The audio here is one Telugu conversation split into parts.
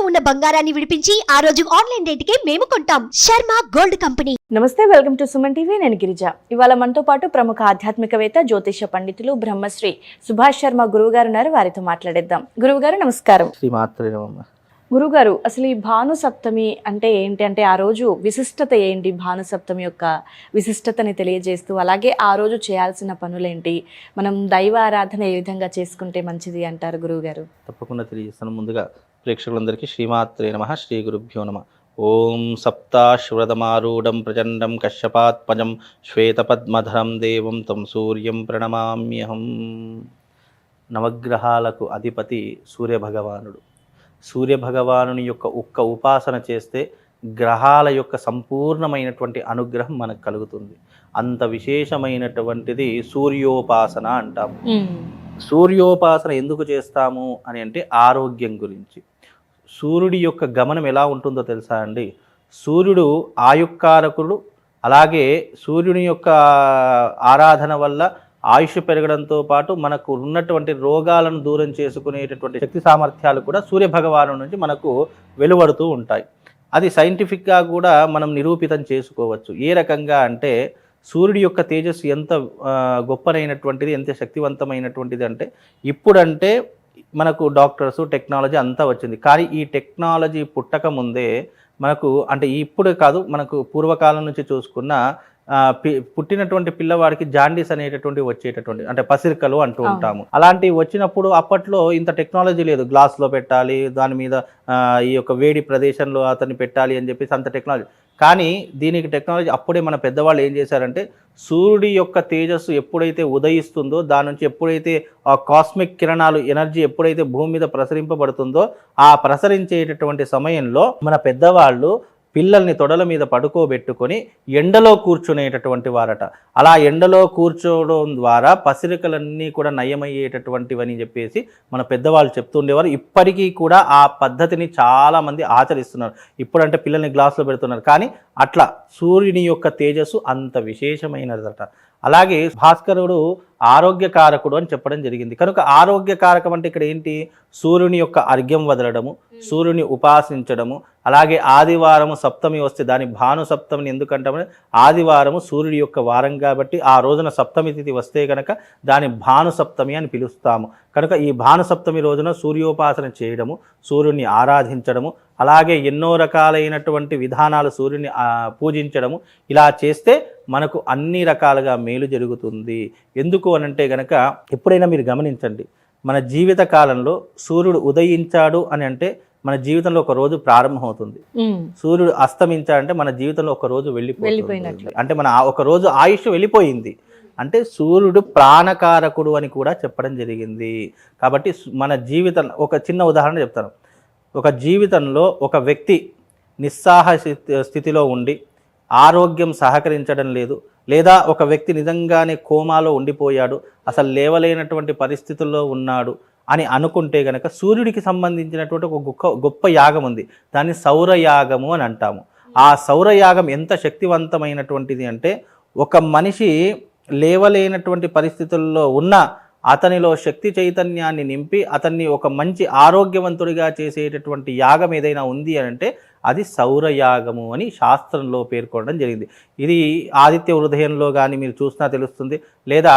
తాకట్టులో ఉన్న బంగారాన్ని విడిపించి ఆ రోజు ఆన్లైన్ రేటుకే మేము కొంటాం. Sharma gold company. నమస్తే, వెల్కమ్ టు సుమన్ టీవీ. నేను గిరిజ. ఇవాళ మనతో పాటు ప్రముఖ ఆధ్యాత్మికవేత్త, జ్యోతిష పండితులు బ్రహ్మశ్రీ సుభాష్ శర్మ గురువు గారు ఉన్నారు. వారితో మాట్లాడేద్దాం. గురువు గారు నమస్కారం. గురుగారు, అసలు ఈ భాను సప్తమి అంటే ఏంటి, అంటే ఆ రోజు విశిష్టత ఏంటి, భాను సప్తమి యొక్క విశిష్టతని తెలియజేస్తూ, అలాగే ఆ రోజు చేయాల్సిన పనులేంటి, మనం దైవ ఆరాధన ఏ విధంగా చేసుకుంటే మంచిది అంటారు గురువుగారు? తప్పకుండా తెలియజేస్తాను. ముందుగా ప్రేక్షకులందరికీ శ్రీమాత్రే నమః, శ్రీ గురుభ్యో నమః. ఓం సప్తాశ్వరదమారూఢం ప్రచండం కశ్యపాత్మజం శ్వేతపద్మధరం దేవం తం సూర్యం ప్రణమామ్యహం. నవగ్రహాలకు అధిపతి సూర్యభగవానుడు. సూర్యభగవానుని యొక్క ఉపాసన చేస్తే గ్రహాల యొక్క సంపూర్ణమైనటువంటి అనుగ్రహం మనకు కలుగుతుంది. అంత విశేషమైనటువంటిది సూర్యోపాసన అంటాము. సూర్యోపాసన ఎందుకు చేస్తాము అని అంటే ఆరోగ్యం గురించి. సూర్యుడి యొక్క గమనం ఎలా ఉంటుందో తెలుసా అండి? సూర్యుడు ఆయుక్కారకుడు. అలాగే సూర్యుని యొక్క ఆరాధన వల్ల ఆయుష్ పెరగడంతో పాటు మనకు ఉన్నటువంటి రోగాలను దూరం చేసుకునేటటువంటి శక్తి సామర్థ్యాలు కూడా సూర్యభగవాను నుంచి మనకు వెలువడుతూ ఉంటాయి. అది సైంటిఫిక్గా కూడా మనం నిరూపితం చేసుకోవచ్చు. ఏ రకంగా అంటే సూర్యుడి యొక్క తేజస్సు ఎంత గొప్పనైనటువంటిది, ఎంత శక్తివంతమైనటువంటిది అంటే, ఇప్పుడంటే మనకు డాక్టర్స్ టెక్నాలజీ అంతా వచ్చింది. కానీ ఈ టెక్నాలజీ పుట్టక ముందే మనకు, అంటే ఇప్పుడు కాదు, మనకు పూర్వకాలం నుంచి చూసుకున్న పుట్టినటువంటి పిల్లవాడికి జాండీస్ అనేటటువంటి వచ్చేటటువంటి, అంటే పసిరికలు అంటూ ఉంటాము. అలాంటివి వచ్చినప్పుడు అప్పట్లో ఇంత టెక్నాలజీ లేదు. గ్లాస్లో పెట్టాలి, దాని మీద ఈ యొక్క వేడి ప్రదేశంలో అతన్ని పెట్టాలి అని చెప్పేసి అంత టెక్నాలజీ. కానీ దీనికి టెక్నాలజీ అప్పుడే మన పెద్దవాళ్ళు ఏం చేశారంటే, సూర్యుడి యొక్క తేజస్సు ఎప్పుడైతే ఉదయిస్తుందో, దాని నుంచి ఎప్పుడైతే ఆ కాస్మిక్ కిరణాలు, ఎనర్జీ ఎప్పుడైతే భూమి మీద ప్రసరింపబడుతుందో, ఆ ప్రసరించేటటువంటి సమయంలో మన పెద్దవాళ్ళు పిల్లల్ని తొడల మీద పడుకోబెట్టుకొని ఎండలో కూర్చునేటటువంటి వారట. అలా ఎండలో కూర్చోవడం ద్వారా పసిరికలన్నీ కూడా నయమయ్యేటటువంటివని చెప్పేసి మన పెద్దవాళ్ళు చెప్తుండేవారు. ఇప్పటికీ కూడా ఆ పద్ధతిని చాలామంది ఆచరిస్తున్నారు. ఇప్పుడంటే పిల్లల్ని గ్లాసులో పెడుతున్నారు, కానీ అట్లా సూర్యుని యొక్క తేజస్సు అంత విశేషమైనదట. అలాగే భాస్కరుడు ఆరోగ్యకారకుడు అని చెప్పడం జరిగింది. కనుక ఆరోగ్యకారకం అంటే ఇక్కడ ఏంటి? సూర్యుని యొక్క అర్ఘ్యం వదలడము, సూర్యుని ఉపాసించడము. అలాగే ఆదివారము సప్తమి వస్తే దాని భాను సప్తమిని ఎందుకంటామని, ఆదివారము సూర్యుడి యొక్క వారం కాబట్టి ఆ రోజున సప్తమి తిథి వస్తే కనుక దాని భాను సప్తమి అని పిలుస్తాము. కనుక ఈ భాను సప్తమి రోజున సూర్యోపాసన చేయడము, సూర్యుని ఆరాధించడము, అలాగే ఎన్నో రకాలైనటువంటి విధానాలు సూర్యుని పూజించడము, ఇలా చేస్తే మనకు అన్ని రకాలుగా మేలు జరుగుతుంది. ఎందుకు అనంటే గనక, ఎప్పుడైనా మీరు గమనించండి, మన జీవిత కాలంలో సూర్యుడు ఉదయించాడు అని అంటే మన జీవితంలో ఒక రోజు ప్రారంభమవుతుంది. సూర్యుడు అస్తమించాడంటే మన జీవితంలో ఒక రోజు వెళ్ళిపోయినట్లు, అంటే మన ఒక రోజు ఆయుష్ వెళ్ళిపోయింది. అంటే సూర్యుడు ప్రాణకారకుడు అని కూడా చెప్పడం జరిగింది. కాబట్టి మన జీవితంలో ఒక చిన్న ఉదాహరణ చెప్తాను. ఒక జీవితంలో ఒక వ్యక్తి నిస్సాహ స్థితిలో ఉండి ఆరోగ్యం సహకరించడం లేదు, లేదా ఒక వ్యక్తి నిజంగానే కోమాలో ఉండిపోయాడు, అసలు లేవలేనటువంటి పరిస్థితుల్లో ఉన్నాడు అని అనుకుంటే గనక సూర్యుడికి సంబంధించినటువంటి ఒక గొప్ప యాగం ఉంది. దాన్ని సౌరయాగము అని అంటాము. ఆ సౌరయాగం ఎంత శక్తివంతమైనటువంటిది అంటే, ఒక మనిషి లేవలేనటువంటి పరిస్థితుల్లో ఉన్న అతనిలో శక్తి చైతన్యాన్ని నింపి అతన్ని ఒక మంచి ఆరోగ్యవంతుడిగా చేసేటటువంటి యాగం ఏదైనా ఉంది అని అంటే అది సౌరయాగము అని శాస్త్రంలో పేర్కొనడం జరిగింది. ఇది ఆదిత్య హృదయంలో కానీ మీరు చూసినా తెలుస్తుంది, లేదా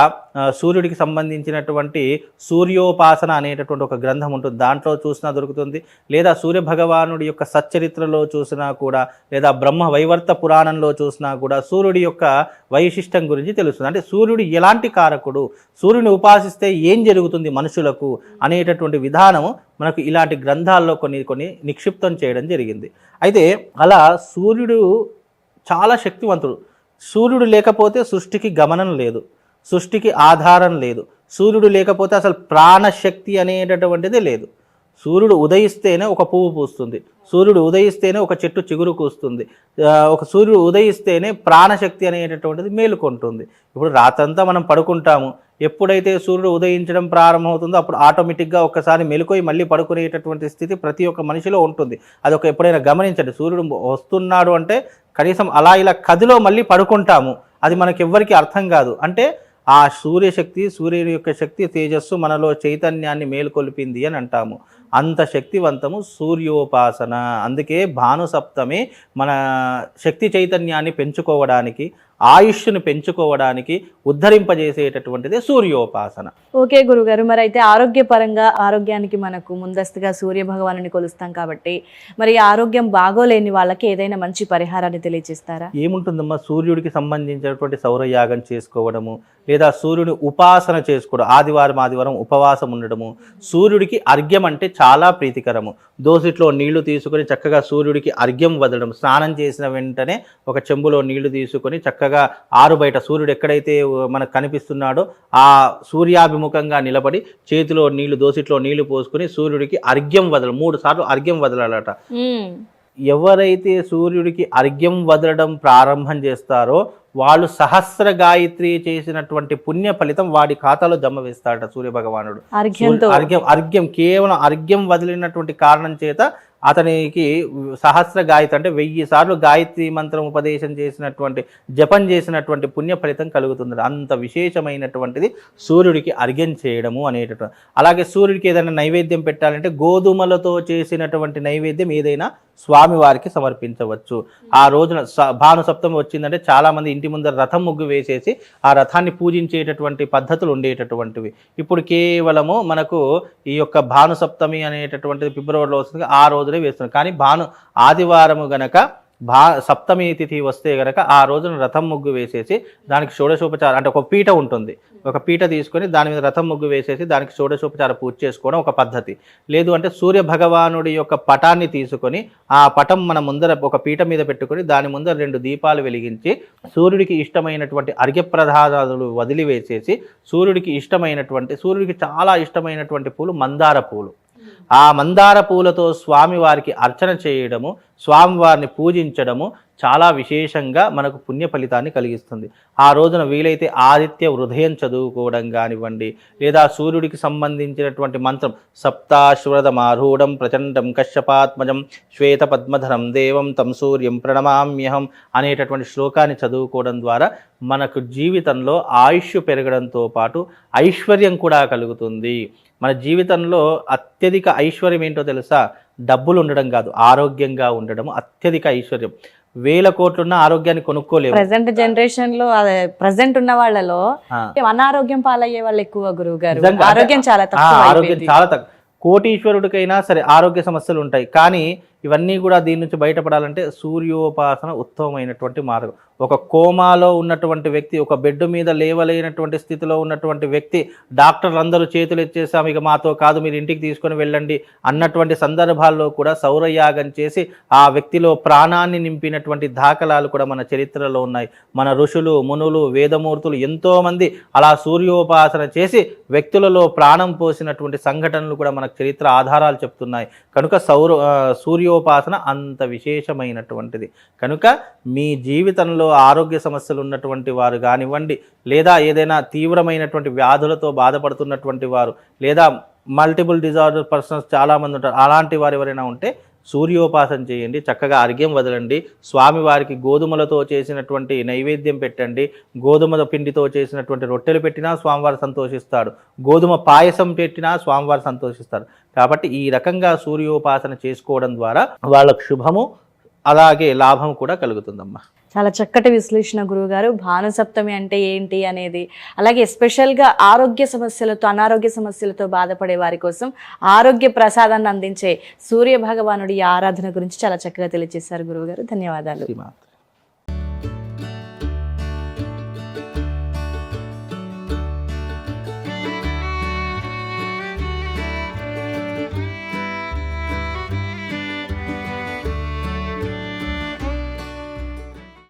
సూర్యుడికి సంబంధించినటువంటి సూర్యోపాసన అనేటటువంటి ఒక గ్రంథం ఉంటుంది, దాంట్లో చూసినా దొరుకుతుంది. లేదా సూర్యభగవానుడి యొక్క సచ్చరిత్రలో చూసినా కూడా, లేదా బ్రహ్మ వైవర్త పురాణంలో చూసినా కూడా సూర్యుడి యొక్క వైశిష్టం గురించి తెలుస్తుంది. అంటే సూర్యుడు ఎలాంటి కారకుడు, సూర్యుని ఉపాసిస్తే ఏం జరుగుతుంది మనుషులకు అనేటటువంటి విధానము మనకు ఇలాంటి గ్రంథాల్లో కొన్ని నిక్షిప్తం చేయడం జరిగింది. అయితే అలా సూర్యుడు చాలా శక్తివంతుడు. సూర్యుడు లేకపోతే సృష్టికి గమనం లేదు, సృష్టికి ఆధారం లేదు. సూర్యుడు లేకపోతే అసలు ప్రాణశక్తి అనేటటువంటిదే లేదు. సూర్యుడు ఉదయిస్తేనే ఒక పువ్వు పూస్తుంది, సూర్యుడు ఉదయిస్తేనే ఒక చెట్టు చిగురు కూస్తుంది, ఒక సూర్యుడు ఉదయిస్తేనే ప్రాణశక్తి అనేటటువంటిది మేలుకొంటుంది. ఇప్పుడు రాత్రంతా మనం పడుకుంటాము, ఎప్పుడైతే సూర్యుడు ఉదయించడం ప్రారంభమవుతుందో అప్పుడు ఆటోమేటిక్గా ఒక్కసారి మెలుకొని మళ్ళీ పడుకునేటటువంటి స్థితి ప్రతి ఒక్క మనిషిలో ఉంటుంది. అది ఒక ఎప్పుడైనా గమనించండి. సూర్యుడు వస్తున్నాడు అంటే కనీసం అలా ఇలా కదిలో మళ్ళీ పడుకుంటాము, అది మనకి ఎవ్వరికి అర్థం కాదు. అంటే ఆ సూర్యశక్తి, సూర్యుని యొక్క శక్తి తేజస్సు మనలో చైతన్యాన్ని మేలుకొల్పింది అని అంటాము. అంత శక్తివంతము సూర్యోపాసన. అందుకే భానుసప్తమి మన శక్తి చైతన్యాన్ని పెంచుకోవడానికి, ఆయుష్ను పెంచుకోవడానికి ఉద్ధరింపజేసేటటువంటిది సూర్యోపాసన. ఓకే గురుగారు, మరి అయితే ఆరోగ్యపరంగా ఆరోగ్యానికి మనకు ముందస్తుగా సూర్య భగవానుని కొలుస్తాం కాబట్టి మరి ఆరోగ్యం బాగోలేని వాళ్ళకి ఏదైనా మంచి పరిహారాన్ని తెలియజేస్తారా? ఏముంటుందమ్మా, సూర్యుడికి సంబంధించినటువంటి సౌరయాగం చేసుకోవడము, లేదా సూర్యుని ఉపాసన చేసుకోవడం, ఆదివారం ఉపవాసం ఉండడము. సూర్యుడికి అర్ఘ్యం అంటే చాలా ప్రీతికరము. దోసిట్లో నీళ్లు తీసుకొని చక్కగా సూర్యుడికి అర్ఘ్యం వదలడం. స్నానం చేసిన వెంటనే ఒక చెంబులో నీళ్లు తీసుకొని చక్కగా ఆరు బయట సూర్యుడు ఎక్కడైతే మనకు కనిపిస్తున్నాడో ఆ సూర్యాభిముఖంగా నిలబడి చేతిలో నీళ్లు, దోసిట్లో నీళ్లు పోసుకొని సూర్యుడికి అర్ఘ్యం వదలడం. 3 సార్లు అర్ఘ్యం వదలాలట. ఎవరైతే సూర్యుడికి అర్ఘ్యం వదలడం ప్రారంభం చేస్తారో వాళ్ళు సహస్ర గాయత్రి చేసినటువంటి పుణ్య ఫలితం వాడి ఖాతాలో జమ వేస్తాడట సూర్య భగవానుడు. అర్ఘ్యం కేవలం అర్ఘ్యం వదిలినటువంటి కారణం చేత అతనికి సహస్ర గాయత్రి అంటే 1000 సార్లు గాయత్రి మంత్రం ఉపదేశం చేసినటువంటి, జపం చేసినటువంటి పుణ్య ఫలితం కలుగుతుంది. అంత విశేషమైనటువంటిది సూర్యుడికి అర్ఘ్యం చేయడము అనేటటువంటి. అలాగే సూర్యుడికి ఏదైనా నైవేద్యం పెట్టాలంటే గోధుమలతో చేసినటువంటి నైవేద్యం ఏదైనా స్వామివారికి సమర్పించవచ్చు. ఆ రోజున భానుసప్తమి వచ్చిందంటే చాలామంది ఇంటి ముందర రథం ముగ్గు వేసేసి ఆ రథాన్ని పూజించేటటువంటి పద్ధతులు ఉండేటటువంటివి. ఇప్పుడు కేవలము మనకు ఈ యొక్క భానుసప్తమి అనేటటువంటిది ఫిబ్రవరిలో వస్తుంది, ఆ రోజునే వేస్తున్నారు. కానీ ఆదివారము గనక సప్తమి తిథి వస్తే గనక ఆ రోజున రథం ముగ్గు వేసేసి దానికి షోడశోపచారం అంటే ఒక పీట ఉంటుంది, ఒక పీట తీసుకొని దాని మీద రథం ముగ్గు వేసేసి దానికి షోడశోపచార పూజ చేసుకోవడం ఒక పద్ధతి. లేదు అంటే సూర్య భగవానుడి యొక్క పటాన్ని తీసుకొని ఆ పటం మన ముందర ఒక పీట మీద పెట్టుకొని దాని ముందర 2 దీపాలు వెలిగించి సూర్యుడికి ఇష్టమైనటువంటి అర్ఘ్యప్రసాదాలు వదిలివేసేసి సూర్యుడికి చాలా ఇష్టమైనటువంటి పూలు మందార పూలు. ఆ మందార పూలతో స్వామివారికి అర్చన చేయడము, స్వామివారిని పూజించడము చాలా విశేషంగా మనకు పుణ్య ఫలితాన్ని కలిగిస్తుంది. ఆ రోజున వీలైతే ఆదిత్య హృదయం చదువుకోవడం కానివ్వండి, లేదా సూర్యుడికి సంబంధించినటువంటి మంత్రం సప్తాశ్వరదమారూఢం ప్రచండం కశ్యపాత్మజం శ్వేత పద్మధరం దేవం తం సూర్యం ప్రణమామ్యహం అనేటటువంటి శ్లోకాన్ని చదువుకోవడం ద్వారా మనకు జీవితంలో ఆయుష్ పెరగడంతో పాటు ఐశ్వర్యం కూడా కలుగుతుంది. మన జీవితంలో అత్యధిక ఐశ్వర్యం ఏంటో తెలుసా? డబ్బులు ఉండడం కాదు, ఆరోగ్యంగా ఉండడం అత్యధిక ఐశ్వర్యం. 1000 కోట్లున్న ఆరోగ్యాన్ని కొనుక్కోలేము. ప్రెసెంట్ జనరేషన్ లో, ప్రెసెంట్ ఉన్న వాళ్ళలో అనారోగ్యం పాలయ్యే వాళ్ళు ఎక్కువ గురువు గారు. ఆరోగ్యం చాలా తక్కువ. కోటీశ్వరుడికైనా సరే ఆరోగ్య సమస్యలు ఉంటాయి. కానీ ఇవన్నీ కూడా దీని నుంచి బయటపడాలంటే సూర్యోపాసన ఉత్తమమైనటువంటి మార్గం. ఒక కోమాలో ఉన్నటువంటి వ్యక్తి, ఒక బెడ్ మీద లేవలేనటువంటి స్థితిలో ఉన్నటువంటి వ్యక్తి, డాక్టర్లు అందరూ చేతులు ఎత్తేసాము ఇక మాతో కాదు మీరు ఇంటికి తీసుకొని వెళ్ళండి అన్నటువంటి సందర్భాల్లో కూడా సౌరయాగం చేసి ఆ వ్యక్తిలో ప్రాణాన్ని నింపినటువంటి దాఖలాలు కూడా మన చరిత్రలో ఉన్నాయి. మన ఋషులు, మునులు, వేదమూర్తులు ఎంతోమంది అలా సూర్యోపాసన చేసి వ్యక్తులలో ప్రాణం పోసినటువంటి సంఘటనలు కూడా మనకు చరిత్ర ఆధారాలు చెప్తున్నాయి. కనుక సూర్యోపాసన అంత విశేషమైనటువంటిది. కనుక మీ జీవితంలో ఆరోగ్య సమస్యలు ఉన్నటువంటి వారు కానివ్వండి, లేదా ఏదైనా తీవ్రమైనటువంటి వ్యాధులతో బాధపడుతున్నటువంటి వారు, లేదా మల్టిపుల్ డిజార్డర్ పర్సన్స్ చాలామంది ఉంటారు, అలాంటి వారు ఎవరైనా ఉంటే సూర్యోపాసన చేయండి. చక్కగా అర్ఘ్యం వదలండి. స్వామివారికి గోధుమలతో చేసినటువంటి నైవేద్యం పెట్టండి. గోధుమ పిండితో చేసినటువంటి రొట్టెలు పెట్టినా స్వామివారు సంతోషిస్తాడు, గోధుమ పాయసం పెట్టినా స్వామివారు సంతోషిస్తాడు. కాబట్టి ఈ రకంగా సూర్యోపాసన చేసుకోవడం ద్వారా వాళ్ళకు శుభము అలాగే లాభం కూడా కలుగుతుందమ్మా. చాలా చక్కటి విశ్లేషణ గురువుగారు. భానుసప్తమి అంటే ఏంటి అనేది, అలాగే ఎస్పెషల్గా ఆరోగ్య సమస్యలతో, అనారోగ్య సమస్యలతో బాధపడే వారి కోసం ఆరోగ్య ప్రసాదాన్ని అందించే సూర్య భగవానుడి ఆరాధన గురించి చాలా చక్కగా తెలియజేశారు గురువుగారు. ధన్యవాదాలు.